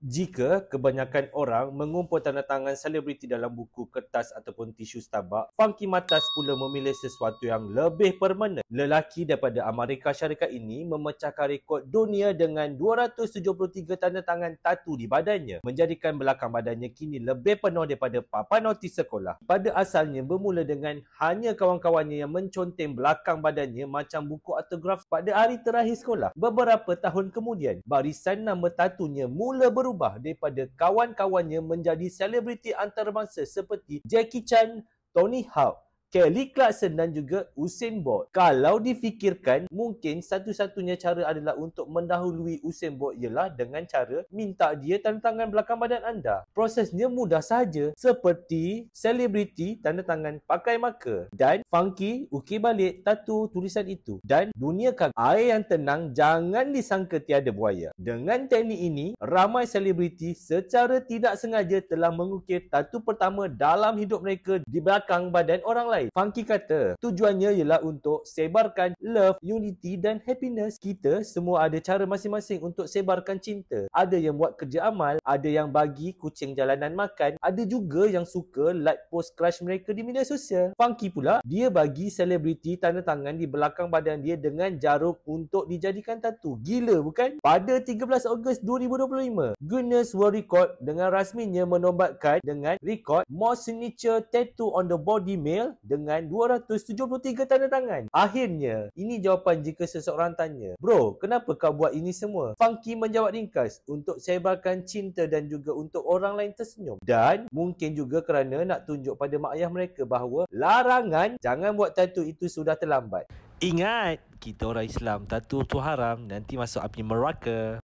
Jika kebanyakan orang mengumpul tanda tangan selebriti dalam buku kertas ataupun tisu stabak, Funky Matas pula memilih sesuatu yang lebih permanen. Lelaki daripada Amerika Syarikat ini memecahkan rekod dunia dengan 273 tanda tangan tatu di badannya, menjadikan belakang badannya kini lebih penuh daripada papan notis sekolah. Pada asalnya bermula dengan hanya kawan-kawannya yang menconteng belakang badannya macam buku autograf pada hari terakhir sekolah. Beberapa tahun kemudian, barisan nama tatunya mula berubah daripada kawan-kawannya menjadi selebriti antarabangsa seperti Jackie Chan, Tony Hawk, Kelly Clarkson dan juga Usain Bolt. Kalau difikirkan, mungkin satu-satunya cara adalah untuk mendahului Usain Bolt ialah dengan cara minta dia tanda tangan belakang badan anda. Prosesnya mudah saja, seperti selebriti tanda tangan pakai marker. Dan Funky ukir balik tatu tulisan itu. Dan dunia kagum, air yang tenang jangan disangka tiada buaya. Dengan teknik ini, ramai selebriti secara tidak sengaja telah mengukir tatu pertama dalam hidup mereka di belakang badan orang lain. Funky kata, tujuannya ialah untuk sebarkan love, unity dan happiness. Kita semua ada cara masing-masing untuk sebarkan cinta. Ada yang buat kerja amal, ada yang bagi kucing jalanan makan, ada juga yang suka like post crush mereka di media sosial. Funky pula, dia bagi selebriti tanda tangan di belakang badan dia dengan jarum untuk dijadikan tatu. Gila bukan? Pada 13 Ogos 2025, Guinness World Record dengan rasminya menobatkan dengan rekod most signature tattoo on the body male dengan 273 tanda tangan. Akhirnya, ini jawapan jika seseorang tanya, "Bro, kenapa kau buat ini semua?" Funky menjawab ringkas, untuk sebarkan cinta dan juga untuk orang lain tersenyum. Dan mungkin juga kerana nak tunjuk pada mak ayah mereka bahawa larangan jangan buat tattoo itu sudah terlambat. Ingat, kita orang Islam, tattoo tu haram, nanti masuk api neraka.